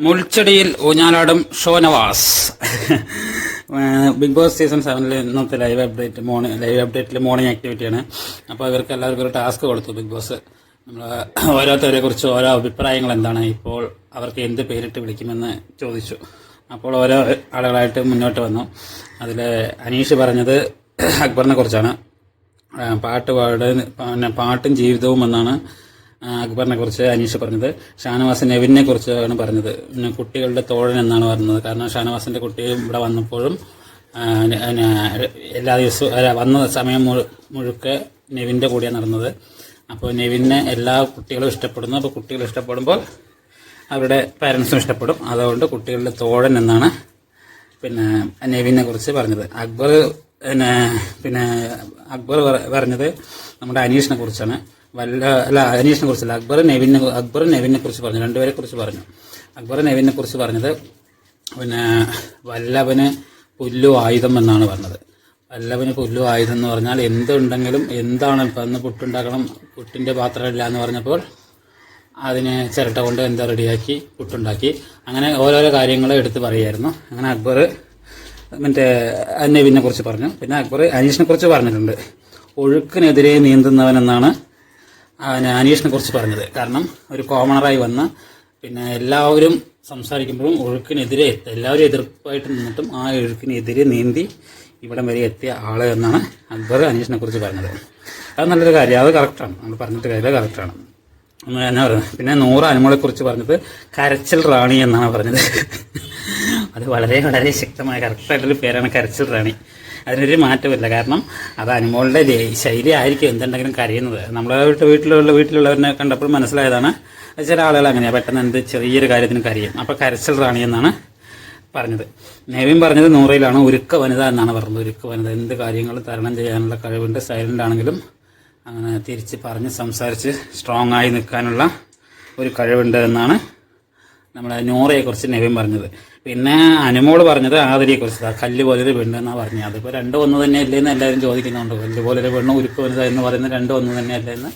മുൾച്ചെടിയിൽ ഊഞ്ഞാലാടും ഷോനവാസ്. Big boss season 7 ഇന്നത്തെ live അപ്ഡേറ്റിൽ morning ആക്ടിവിറ്റിയാണ്. അപ്പോൾ ഇവർക്ക് എല്ലാവർക്കും ഒരു ടാസ്ക് കൊടുത്തു ബിഗ് ബോസ്. നമ്മൾ ഓരോരുത്തരെ കുറിച്ച് ഓരോ അഭിപ്രായങ്ങൾ എന്താണ്, ഇപ്പോൾ അവർക്ക് എന്ത് പേരിട്ട് വിളിക്കുമെന്ന് ചോദിച്ചു. അപ്പോൾ ഓരോ ആളുകളായിട്ട് മുന്നോട്ട് വന്നു. അതിൽ അനീഷ് പറഞ്ഞത് അക്ബറിനെ കുറിച്ചാണ്. പാട്ടും ജീവിതവും എന്നാണ് അക്ബറിനെ കുറിച്ച് അനീഷ് പറഞ്ഞത്. ഷാനവാസ് നെവിനെ കുറിച്ചാണ് പറഞ്ഞത്. പിന്നെ കുട്ടികളുടെ തോഴൻ എന്നാണ് പറഞ്ഞത്. കാരണം ഷാനവാസിന്റെ കുട്ടി ഇവിടെ വന്നപ്പോഴും എല്ലാ ദിവസവും വന്ന സമയം മുഴുക്കെ നെവിൻ്റെ കൂടെയാണ് നടന്നത്. അപ്പോൾ നെവിനെ എല്ലാ കുട്ടികളും ഇഷ്ടപ്പെടുന്നു. അപ്പോൾ കുട്ടികൾ ഇഷ്ടപ്പെടുമ്പോൾ അവരുടെ പാരൻസും ഇഷ്ടപ്പെടും. അതുകൊണ്ട് കുട്ടികളുടെ തോഴൻ എന്നാണ് പിന്നെ നെവിനെ കുറിച്ച് പറഞ്ഞത്. അക്ബർ പറഞ്ഞത് നമ്മുടെ അനീഷിനെ കുറിച്ചാണ്. അനീഷിനെ കുറിച്ചല്ല, അക്ബർ നെവിനെ കുറിച്ച് പറഞ്ഞു. രണ്ടുപേരെ കുറിച്ച് പറഞ്ഞു. അക്ബർ നെവിനെ കുറിച്ച് പറഞ്ഞത് പിന്നെ വല്ലഭന് പുല്ലു ആയുധം എന്നാണ് പറഞ്ഞത്. വല്ലഭന് പുല്ലു ആയുധം എന്ന് പറഞ്ഞാൽ എന്തുണ്ടെങ്കിലും എന്താണ് ഇപ്പം അന്ന് പുട്ടുണ്ടാക്കണം, പുട്ടിൻ്റെ പാത്രമില്ല എന്ന് പറഞ്ഞപ്പോൾ അതിന് ചിരട്ട കൊണ്ട് എന്താ റെഡിയാക്കി പുട്ടുണ്ടാക്കി. അങ്ങനെ ഓരോരോ കാര്യങ്ങൾ എടുത്ത് പറയുമായിരുന്നു. അങ്ങനെ അക്ബർ നെവിനെ കുറിച്ച് പറഞ്ഞു. പിന്നെ അക്ബർ അനീഷിനെ കുറിച്ച് പറഞ്ഞിട്ടുണ്ട്. ഒഴുക്കിനെതിരെ നീന്തുന്നവനെന്നാണ് അനീഷിനെ കുറിച്ച് പറഞ്ഞത്. കാരണം ഒരു കോമണറായി വന്ന് പിന്നെ എല്ലാവരും സംസാരിക്കുമ്പോഴും ഒഴുക്കിനെതിരെ എല്ലാവരും എതിർപ്പായിട്ട് നിന്നിട്ടും ആ ഒഴുക്കിനെതിരെ നീന്തി ഇവിടം വരെ എത്തിയ ആള് എന്നാണ് അക്ബർ അനീഷിനെ കുറിച്ച് പറഞ്ഞത്. അത് നല്ലൊരു കാര്യം, അത് കറക്റ്റാണ്. നമ്മൾ പറഞ്ഞിട്ട് കാര്യം കറക്റ്റാണ് എന്നാ പറയുന്നത്. പിന്നെ നൂറ് അനുമോളെ കുറിച്ച് പറഞ്ഞത് കരച്ചിൽ റാണി എന്നാണ് പറഞ്ഞത്. അത് വളരെ വളരെ ശക്തമായ കറക്റ്റായിട്ടൊരു പേരാണ് കരച്ചിൽ റാണി. അതിനൊരു മാറ്റമില്ല. കാരണം അത് അനുമോളുടെ ശൈലി ആയിരിക്കും എന്തുണ്ടെങ്കിലും കരയുന്നത്. നമ്മളെ വീട്ടിലുള്ളവരെ കണ്ടപ്പോൾ മനസ്സിലായതാണ്. ചില ആളുകൾ അങ്ങനെയാണ്, പെട്ടെന്ന് എന്ത് ചെറിയൊരു കാര്യത്തിന് കരയും. അപ്പോൾ കരച്ചിൽ റാണി എന്നാണ് പറഞ്ഞത്. നെവിൻ പറഞ്ഞത് നൂറയിലാണ് ഉരുക്ക വനിത എന്നാണ് പറഞ്ഞത്. ഉരുക്ക വനിത എന്ത് കാര്യങ്ങളും തരണം ചെയ്യാനുള്ള കഴിവുണ്ട്. സൈലൻ്റ് ആണെങ്കിലും അങ്ങനെ തിരിച്ച് പറഞ്ഞ് സംസാരിച്ച് സ്ട്രോങ് ആയി നിൽക്കാനുള്ള ഒരു കഴിവുണ്ട് എന്നാണ് നമ്മളെ നൂറയെക്കുറിച്ച് നെവിൻ പറഞ്ഞത്. പിന്നെ അനുമോള് പറഞ്ഞത് ആതിരയെക്കുറിച്ച് കല്ല് പോലൊരു പെണ്ണ് എന്നാണ് പറഞ്ഞത്. അതിപ്പോൾ രണ്ടും ഒന്ന് തന്നെ അല്ലേ എന്ന് എല്ലാവരും ചോദിക്കുന്നുണ്ട്. കല്ല് പോലൊരു പെണ്ണ് ഉരുക്ക് വനിത എന്ന് പറയുന്നത് രണ്ടും ഒന്ന് തന്നെ അല്ലേ എന്ന്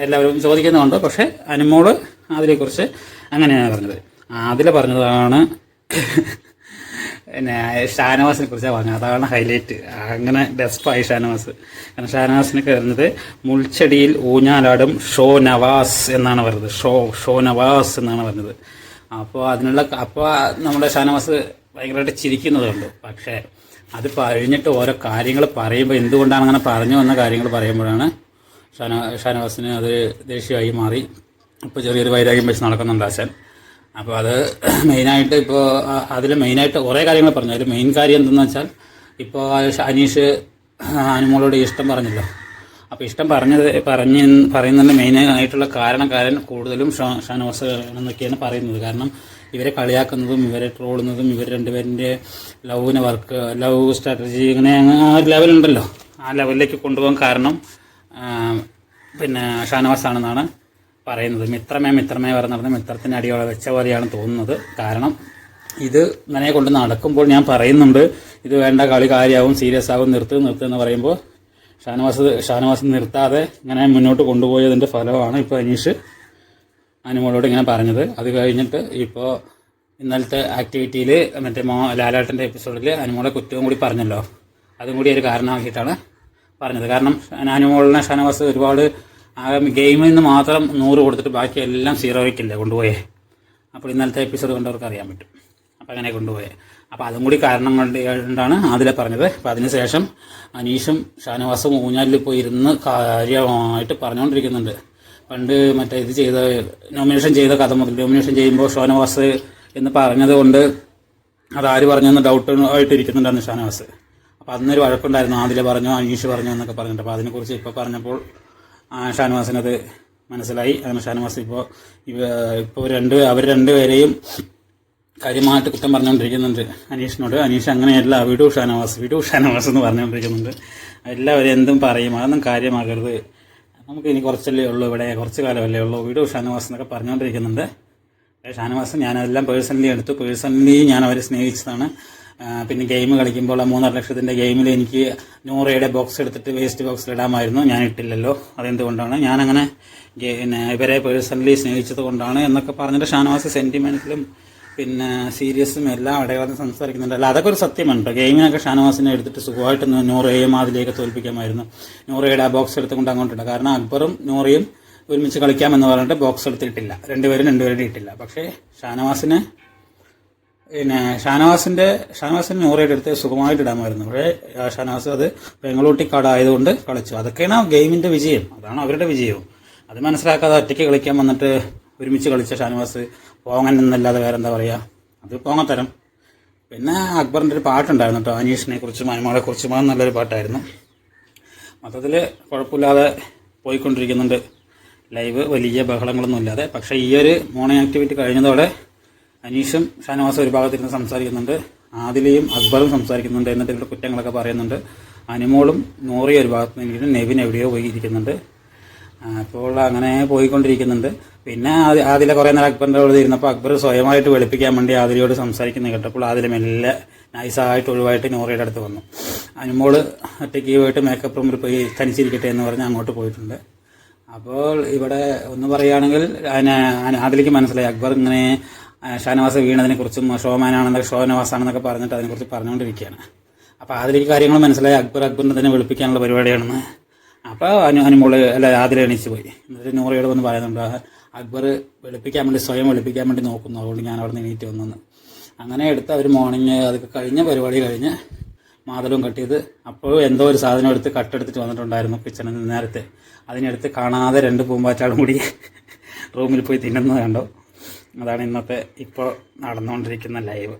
എല്ലാവരും ചോദിക്കുന്നുണ്ട്. പക്ഷേ അനുമോള് ആതിരയെക്കുറിച്ച് അങ്ങനെയാണ് പറഞ്ഞത്. ആതിര പറഞ്ഞതാണ് പിന്നെ ഷാനവാസിനെ കുറിച്ചാണ് പറഞ്ഞത്. അതാണ് ഹൈലൈറ്റ്. അങ്ങനെ ഡെസ്പായി ഷാനവാസ്. കാരണം ഷാനവാസിനെ കയറുന്നത് മുൾച്ചെടിയിൽ ഊഞ്ഞാലാടും ഷോനവാസ് എന്നാണ് പറഞ്ഞത്. ഷോനവാസ് എന്നാണ് പറഞ്ഞത്. അപ്പോൾ നമ്മുടെ ഷാനവാസ് ഭയങ്കരമായിട്ട് ചിരിക്കുന്നതുണ്ട്. പക്ഷേ അത് കഴിഞ്ഞിട്ട് ഓരോ കാര്യങ്ങൾ പറയുമ്പോൾ എന്തുകൊണ്ടാണ് അങ്ങനെ പറഞ്ഞു വന്ന കാര്യങ്ങൾ പറയുമ്പോഴാണ് ഷാനവാസിന് അത് ദേഷ്യമായി മാറി. ഇപ്പോൾ ചെറിയൊരു വൈരാഗ്യം വെച്ച് നടക്കുന്നുണ്ട് ആശാൻ. അപ്പോൾ അത് മെയിനായിട്ട് ഇപ്പോൾ അതിൽ മെയിനായിട്ട് കുറേ കാര്യങ്ങൾ പറഞ്ഞു. അതിൽ മെയിൻ കാര്യം എന്തെന്ന് വെച്ചാൽ ഇപ്പോൾ അനീഷ് അനുമോളോട് ഇഷ്ടം പറഞ്ഞല്ലോ. അപ്പോൾ ഇഷ്ടം പറയുന്നതിൻ്റെ മെയിനായിട്ടുള്ള കാരണക്കാരൻ കൂടുതലും ഷാനവാസ് എന്നൊക്കെയാണ് പറയുന്നത്. കാരണം ഇവരെ കളിയാക്കുന്നതും ഇവരെ ട്രോളുന്നതും ഇവർ രണ്ടുപേരിൻ്റെ ലവ് സ്ട്രാറ്റജി ഇങ്ങനെ ആ ഒരു ലെവലുണ്ടല്ലോ, ആ ലെവലിലേക്ക് കൊണ്ടുപോകാൻ കാരണം പിന്നെ ഷാനവാസ് ആണെന്നാണ് പറയുന്നത്. മിത്രമേ പറഞ്ഞിരുന്ന മിത്രത്തിൻ്റെ അടിയോടെ വെച്ച പോലെയാണ് തോന്നുന്നത്. കാരണം ഇത് ഇങ്ങനെ കൊണ്ട് നടക്കുമ്പോൾ ഞാൻ പറയുന്നുണ്ട്, ഇത് വേണ്ട, കളി കാര്യമാവും, സീരിയസ് ആവും, നിർത്തുമെന്ന് പറയുമ്പോൾ ഷാനവാസ് നിർത്താതെ ഇങ്ങനെ മുന്നോട്ട് കൊണ്ടുപോയതിൻ്റെ ഫലമാണ് ഇപ്പോൾ അനീഷ് അനുമോളോട് ഇങ്ങനെ പറഞ്ഞത്. അത് കഴിഞ്ഞിട്ട് ഇപ്പോൾ ഇന്നലത്തെ ആക്ടിവിറ്റിയിൽ ലാലേട്ടൻ്റെ എപ്പിസോഡിൽ അനുമോളെ കുറ്റവും കൂടി പറഞ്ഞല്ലോ. അതും കൂടി ഒരു കാരണമാക്കിയിട്ടാണ് പറഞ്ഞത്. കാരണം അനുമോളിനെ ഷാനവാസ് ഒരുപാട് ഗെയിമിൽ നിന്ന് മാത്രം 100 കൊടുത്തിട്ട് ബാക്കി എല്ലാം 0-ക്കില്ല കൊണ്ടുപോയേ. അപ്പോൾ ഇന്നലത്തെ എപ്പിസോഡ് കണ്ടവർക്ക് അറിയാൻ പറ്റും. അപ്പോൾ അങ്ങനെ കൊണ്ടുപോയേ. അപ്പോൾ അതും കൂടി കാരണം കൊണ്ടാണ് അതിലെ പറഞ്ഞത്. അപ്പോൾ അതിനുശേഷം അനീഷും ഷാനവാസും ഊഞ്ഞാലിൽ പോയി ഇരുന്ന് കാര്യമായിട്ട് പറഞ്ഞുകൊണ്ടിരിക്കുന്നുണ്ട്. പണ്ട് നോമിനേഷൻ ചെയ്ത കഥ മുതൽ നോമിനേഷൻ ചെയ്യുമ്പോൾ ഷാനവാസ് എന്ന് പറഞ്ഞത് കൊണ്ട് അതാര് പറഞ്ഞെന്ന് ഡൗട്ട് ആയിട്ടിരിക്കുന്നുണ്ടായിരുന്നു ഷാനവാസ്. അപ്പോൾ അന്നൊരു വഴക്കുണ്ടായിരുന്നു. ആദില പറഞ്ഞു, അനീഷ് പറഞ്ഞു എന്നൊക്കെ പറഞ്ഞിട്ട്. അപ്പോൾ അതിനെക്കുറിച്ച് ഇപ്പോൾ പറഞ്ഞപ്പോൾ ഷാനവാസിനത് മനസ്സിലായി. അങ്ങനെ ഷാനവാസ് ഇപ്പോൾ അവർ രണ്ടുപേരെയും കാര്യമായിട്ട് കുറ്റം പറഞ്ഞുകൊണ്ടിരിക്കുന്നുണ്ട് അനീഷിനോട്. അനീഷ് അങ്ങനെയല്ല, വിടു ഷാനവാസ് എന്ന് പറഞ്ഞുകൊണ്ടിരിക്കുന്നുണ്ട്. എല്ലാവരും എന്തും പറയും, അതൊന്നും കാര്യമാകരുത്, നമുക്ക് ഇനി കുറച്ചല്ലേ ഉള്ളൂ, ഇവിടെ കുറച്ച് കാലമല്ലേ ഉള്ളൂ, വിടു ഷാനവാസ് എന്നൊക്കെ പറഞ്ഞുകൊണ്ടിരിക്കുന്നുണ്ട്. ഷാനവാസ് ഞാനതെല്ലാം പേഴ്സണലി എടുത്തു. പേഴ്സണലി ഞാൻ അവരെ സ്നേഹിച്ചതാണ്. പിന്നെ ഗെയിം കളിക്കുമ്പോൾ ആ 3.5 ലക്ഷത്തിൻ്റെ ഗെയിമിൽ എനിക്ക് നൂറയുടെ ബോക്സ് എടുത്തിട്ട് വേസ്റ്റ് ബോക്സിൽ ഇടാമായിരുന്നു, ഞാൻ ഇട്ടില്ലല്ലോ. അതെന്തുകൊണ്ടാണ്? ഞാനങ്ങനെ പിന്നെ ഇവരെ പേഴ്സണലി സ്നേഹിച്ചത് കൊണ്ടാണ് എന്നൊക്കെ പറഞ്ഞിട്ട് ഷാനവാസ് സെൻറ്റിമെൻറ്റിലും പിന്നെ സീരിയസും എല്ലാം ഇടകലർന്ന് സംസാരിക്കുന്നുണ്ട്. അല്ല, അതൊക്കെ ഒരു സത്യമാണ് കേട്ടോ. ഗെയിമിനൊക്കെ ഷാനവാസിനെ എടുത്തിട്ട് സുഖമായിട്ട് നൂറയെയും അതിലേക്ക് തോൽപ്പിക്കാമായിരുന്നു. നൂറയുടെ ആ ബോക്സ് എടുത്തുകൊണ്ട് അങ്ങോട്ടുണ്ട്. കാരണം അക്ബറും നൂറയും ഒരുമിച്ച് കളിക്കാമെന്ന് പറഞ്ഞിട്ട് ബോക്സ് എടുത്തിട്ടില്ല, രണ്ടുപേരും ഇട്ടില്ല. പക്ഷേ ഷാനവാസിന് നൂറയുടെ അടുത്ത് സുഖമായിട്ട് ഇടാമായിരുന്നു. പക്ഷേ ഷാനവാസ് അത് പെങ്ങളൂട്ടിക്കാട് ആയതുകൊണ്ട് കളിച്ചു. അതൊക്കെയാണ് ഗെയിമിൻ്റെ വിജയം, അതാണ് അവരുടെ വിജയവും. അത് മനസ്സിലാക്കാതെ ഒറ്റയ്ക്ക് കളിക്കാൻ വന്നിട്ട് ഒരുമിച്ച് കളിച്ച ഷാനവാസ് പോങ്ങൻ എന്നല്ലാതെ വേറെ എന്താ പറയുക, അത് പോങ്ങത്തരം. പിന്നെ അക്ബറിൻ്റെ ഒരു പാട്ടുണ്ടായിരുന്നു കേട്ടോ, അനീഷിനെ കുറിച്ചും അനുമോളെ കുറിച്ചും. അത് നല്ലൊരു പാട്ടായിരുന്നു. മൊത്തത്തിൽ കുഴപ്പമില്ലാതെ പോയിക്കൊണ്ടിരിക്കുന്നുണ്ട് ലൈവ്, വലിയ ബഹളങ്ങളൊന്നും ഇല്ലാതെ. പക്ഷേ ഈ ഒരു മോർണിംഗ് ആക്ടിവിറ്റി കഴിഞ്ഞതോടെ അനീഷും ഷാനവാസും ഒരു ഭാഗത്തിരുന്ന് സംസാരിക്കുന്നുണ്ട്, ആദിലയും അക്ബറും സംസാരിക്കുന്നുണ്ട്, എന്നിട്ട് ഇവരുടെ കുറ്റങ്ങളൊക്കെ പറയുന്നുണ്ട്. അനുമോളും നൂറിയും ഒരു ഭാഗത്ത് നിന്നിട്ട് നെവിൻ എവിടെയോ പോയിരിക്കുന്നുണ്ട്. അപ്പോൾ അങ്ങനെ പോയിക്കൊണ്ടിരിക്കുന്നുണ്ട്. പിന്നെ ആദില കുറേ നേരം അക്ബറിൻ്റെ അവിടെ ഇരുന്നപ്പോൾ അക്ബർ സ്വയമായിട്ട് വെളുപ്പിക്കാൻ വേണ്ടി ആദിലയോട് സംസാരിക്കുന്നത് കേട്ടപ്പോൾ ആദില മെല്ലെ നൈസായിട്ട് ഒഴിവായിട്ട് നൂറയുടെ അടുത്ത് വന്നു. അനുമോള് ഒറ്റയ്ക്ക് പോയിട്ട് മേക്കപ്പ് റൂമിൽ പോയി തനിച്ചിരിക്കട്ടെ എന്ന് പറഞ്ഞ് അങ്ങോട്ട് പോയിട്ടുണ്ട്. അപ്പോൾ ഇവിടെ ഒന്ന് പറയുകയാണെങ്കിൽ ആദിലയ്ക്ക് മനസ്സിലായി അക്ബർ ഇങ്ങനെ ഷാനവാസ് വീണതിനെ കുറിച്ചും ഷോമാനാണെന്നൊക്കെ ഷോനവാസാണെന്നൊക്കെ പറഞ്ഞിട്ട് അതിനെക്കുറിച്ച് പറഞ്ഞുകൊണ്ടിരിക്കുകയാണ്. അപ്പോൾ ആദിലയ്ക്ക് കാര്യങ്ങൾ മനസ്സിലായി അക്ബറിനെ തന്നെ വെളുപ്പിക്കാനുള്ള പരിപാടിയാണെന്ന്. അപ്പോൾ അനുമോള് ആദില എണീച്ച് പോയി. എന്നിട്ട് നൂറയോട് വന്ന് പറയുന്നുണ്ട് അക്ബർ സ്വയം വെളുപ്പിക്കാൻ വേണ്ടി നോക്കുന്നു, അതുകൊണ്ട് ഞാൻ അവിടെ നിന്ന് എണീറ്റ് വന്നെന്ന്. അങ്ങനെ എടുത്ത ഒരു മോർണിംഗ് അതൊക്കെ പരിപാടി കഴിഞ്ഞ് മാതളവും കട്ട് ചെയ്ത് അപ്പോഴും എന്തോ ഒരു സാധനം എടുത്ത് കട്ടെടുത്തിട്ട് വന്നിട്ടുണ്ടായിരുന്നു കിച്ചണിൽ നേരത്തെ. അതിനെടുത്ത് കാണാതെ 2 പൂമ്പാറ്റാളും കൂടി റൂമിൽ പോയി തിന്നുന്നത് കണ്ടോ. അതാണ് ഇന്നത്തെ ഇപ്പോൾ നടന്നുകൊണ്ടിരിക്കുന്ന ലൈവ്.